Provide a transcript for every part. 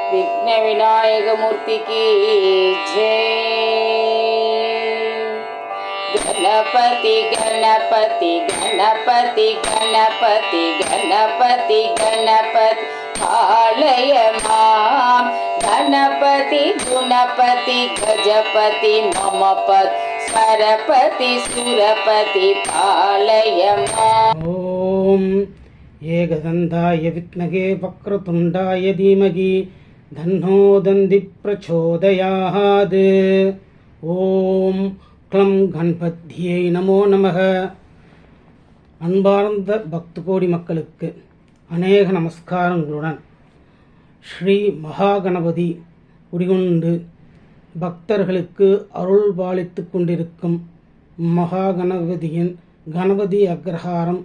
विघ्न विनायक मूर्ति की जय। गणपति गणपति गणपति गणपति गणपति गणपति पालय मां। गणपति गुणपति गजपति ममपति सरपति सुरपति पालय मां। ओम एकदन्ताय विद्महे वक्रतुण्डाय धीमहि तन्नो दन्ति प्रचोदयात्। ஓம் க்ளம் கணபதியை நமோ நமக. அன்பார்ந்த பக்த கோடி மக்களுக்கு அநேக நமஸ்காரங்களுடன் ஸ்ரீ மகாகணபதி குடிகொண்டு பக்தர்களுக்கு அருள் பாலித்து கொண்டிருக்கும் மகாகணபதியின் கணபதி அக்ரஹாரம்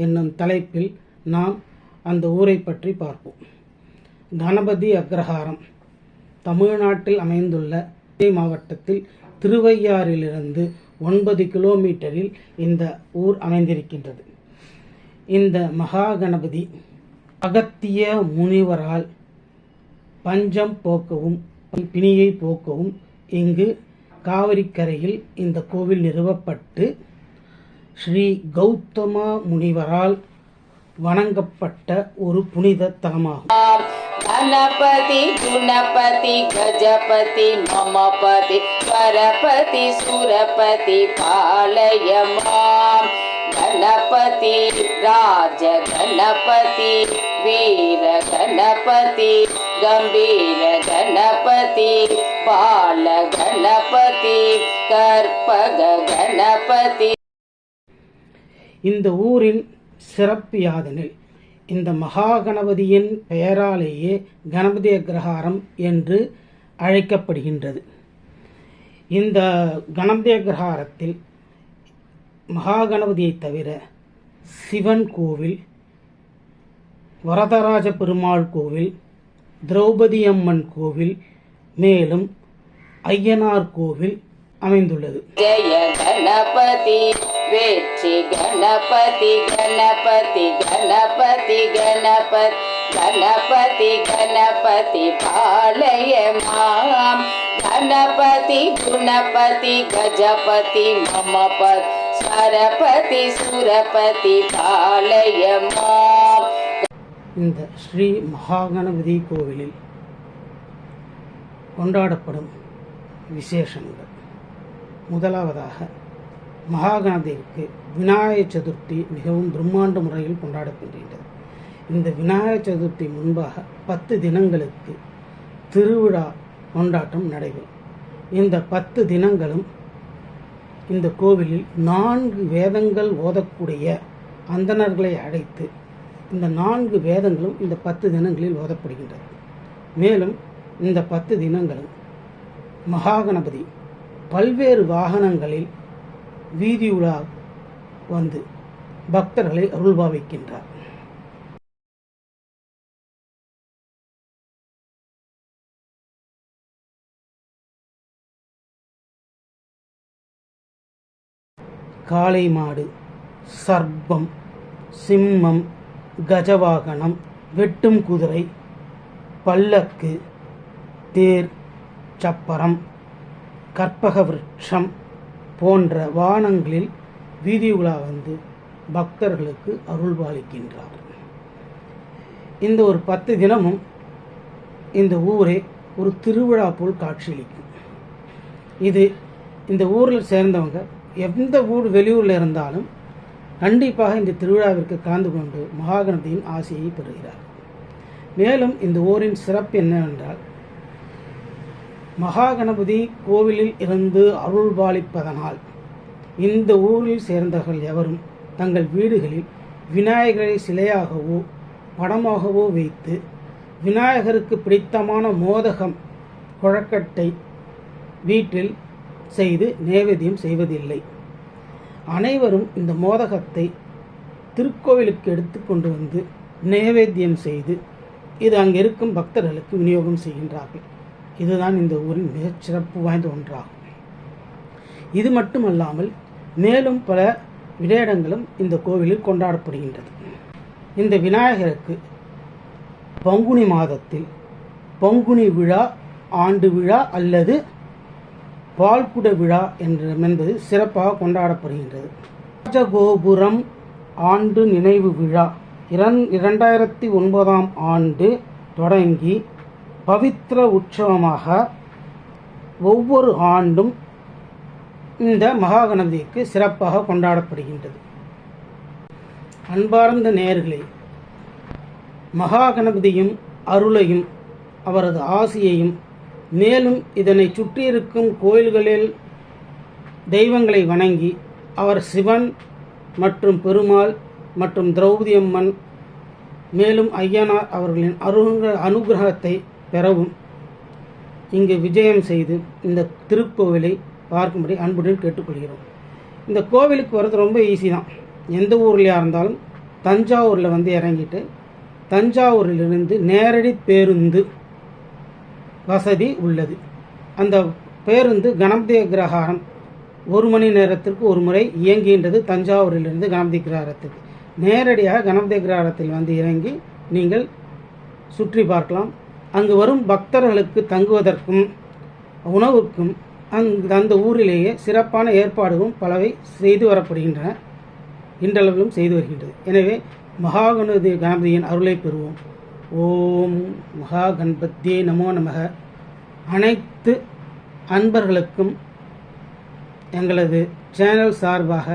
என்னும் தலைப்பில் நாம் அந்த ஊரை பற்றி பார்ப்போம். கணபதி அக்ரஹாரம் தமிழ்நாட்டில் அமைந்துள்ள மாவட்டத்தில் திருவையாறிலிருந்து 9 கிலோமீட்டரில் இந்த ஊர் அமைந்திருக்கின்றது. இந்த மகாகணபதி அகத்திய முனிவரால் பஞ்சம் போக்கவும் பிணியை போக்கவும் இங்கு காவிரிக்கரையில் இந்த கோவில் நிறுவப்பட்டு ஸ்ரீ கௌதம முனிவரால் வணங்கப்பட்ட ஒரு புனித தலமாகும். गणपति गुणपति गजपति ममपति सरपति सुरपति पालय मां। गणपति राज गणपति वीर गणपति गंभीर गणपति बाल गणपति कर्पग गणपति. இந்த ஊரின் சிறப்பு யாதெனில் இந்த மகாகணபதியின் பெயராலேயே கணபதி அக்ரஹாரம் என்று அழைக்கப்படுகின்றது. இந்த கணபதி அக்ரஹாரத்தில் மகாகணபதியை தவிர சிவன் கோவில், வரதராஜ பெருமாள் கோவில், திரௌபதி அம்மன் கோவில், மேலும் ஐயனார் கோவில் அமைந்துள்ளது. ஜெய கணபதி வெற்றி கணபதி கணபதி கணபதி கணபதி கணபதி கணபதி பாலய மாம். கணபதி குணபதி கஜபதி மமபதி சரபதி சுரபதி பாலய மாம். இந்த ஸ்ரீ மகாகணபதி கோவிலில் கொண்டாடப்படும் விசேஷங்கள், முதலாவதாக மகாகணபதிக்கு விநாயகர் சதுர்த்தி மிகவும் பிரம்மாண்ட முறையில் கொண்டாடப்படுகின்றது. இந்த விநாயகர் சதுர்த்தி முன்பாக 10 தினங்களுக்கு திருவிழா கொண்டாட்டம் நடைபெறும். இந்த 10 தினங்களும் இந்த கோவிலில் 4 வேதங்கள் ஓதக்கூடிய அந்தணர்களை அழைத்து இந்த 4 வேதங்களும் இந்த 10 தினங்களில் ஓதப்படுகின்றது. மேலும் இந்த 10 தினங்களும் மகாகணபதி பல்வேறு வாகனங்களில் வீதி உலா வந்து பக்தர்களை அருள்பாவிக்கின்றார். காளை மாடு, சர்ப்பம், சிம்மம், கஜவாகனம், வெட்டும் குதிரை, பல்லக்கு, தேர், சப்பரம், கற்பக விருட்சம் போன்ற வாகனங்களில் வீதி உலா வந்து பக்தர்களுக்கு அருள்பாலிக்கின்றார். இந்த ஒரு 10 தினமும் இந்த ஊரே ஒரு திருவிழா போல் காட்சியளிக்கும். இது இந்த ஊரில் சேர்ந்தவங்க எந்த ஊர் வெளியூரில் இருந்தாலும் கண்டிப்பாக இந்த திருவிழாவிற்கு கலந்து கொண்டு மகாகணபதியின் ஆசையை பெறுகிறார். மேலும் இந்த ஊரின் சிறப்பு என்னவென்றால், மகாகணபதி கோவிலில் இருந்து அருள்பாலிப்பதனால் இந்த ஊரில் சேர்ந்தவர்கள் எவரும் தங்கள் வீடுகளில் விநாயகரை சிலையாகவோ படமாகவோ வைத்து விநாயகருக்கு பிடித்தமான மோதகம், கொழக்கட்டை வீட்டில் செய்து நைவேத்தியம் செய்வதில்லை. அனைவரும் இந்த மோதகத்தை திருக்கோவிலுக்கு எடுத்து கொண்டு வந்து நைவேத்தியம் செய்து இது அங்கே இருக்கும் பக்தர்களுக்கு விநியோகம் செய்கின்றார்கள். இதுதான் இந்த ஊரின் மிகச்சிறப்பு வாய்ந்த ஒன்றாகும். இது மட்டுமல்லாமல் மேலும் பல விடயங்களும் இந்த கோவிலில் கொண்டாடப்படுகின்றது. இந்த விநாயகருக்கு பங்குனி மாதத்தில் பங்குனி விழா, ஆண்டு விழா அல்லது பால்குட விழா என்பது சிறப்பாக கொண்டாடப்படுகின்றது. ராஜகோபுரம் ஆண்டு நினைவு விழா 2009ஆம் ஆண்டு தொடங்கி பவித்திர உற்சவமாக ஒவ்வொரு ஆண்டும் இந்த மகாகணபதிக்கு சிறப்பாக கொண்டாடப்படுகின்றது. அன்பார்ந்த நேயர்களே, மகாகணபதியும் அருளையும் அவரது ஆசியையும், மேலும் இதனை சுற்றியிருக்கும் கோயில்களில் தெய்வங்களை வணங்கி அவர் சிவன் மற்றும் பெருமாள் மற்றும் திரௌபதி அம்மன் மேலும் ஐயனார் அவர்களின் அனுகிரகத்தை பெறவும் இங்கு விஜயம் செய்து இந்த திருக்கோவிலை பார்க்கும்படி அன்புடன் கேட்டுக்கொள்கிறோம். இந்த கோவிலுக்கு வர்றது ரொம்ப ஈஸி தான். எந்த ஊர்லையாக இருந்தாலும் தஞ்சாவூரில் வந்து இறங்கிட்டு தஞ்சாவூரிலிருந்து நேரடி பேருந்து வசதி உள்ளது. அந்த பேருந்து கணபதி கிரகாரம் 1 மணி நேரத்திற்கு ஒரு முறை இயங்குகின்றது. தஞ்சாவூரிலிருந்து கணபதி கிரகாரத்துக்கு நேரடியாக கணபதி கிரகாரத்தில் வந்து இறங்கி நீங்கள் சுற்றி பார்க்கலாம். அங்கு வரும் பக்தர்களுக்கு தங்குவதற்கும் உணவுக்கும் அந்த ஊரிலேயே சிறப்பான ஏற்பாடுகளும் பலவை செய்து வரப்படுகின்றன, இன்றளவிலும் செய்து வருகின்றது. எனவே கணபதியின் அருளை பெறுவோம். ஓம் மகா கணபதியே நமோ நமக. அனைத்து அன்பர்களுக்கும் எங்களது சேனல் சார்பாக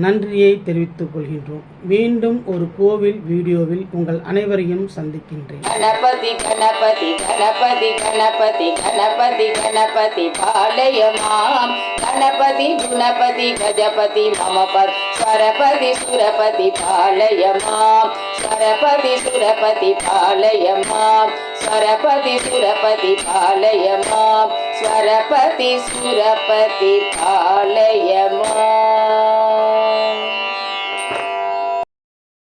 நன்றியை தெரிவித்துக் கொள்கின்றோம். மீண்டும் ஒரு கோவில் வீடியோவில் உங்கள் அனைவரையும் சந்திக்கின்றேன். கணபதி கணபதி கணபதி கணபதி கணபதி கணபதி பாலயமாம். கணபதி குணபதி கஜபதி மமபத் ஸ்வரபதி சுரபதி பாலயமாம். ஸ்வரபதி சுரபதி பாலயமாம். ஸ்வரபதி சுரபதி பாலயமாம். ஸ்வரபதி சுரபதி பாலயமாம்.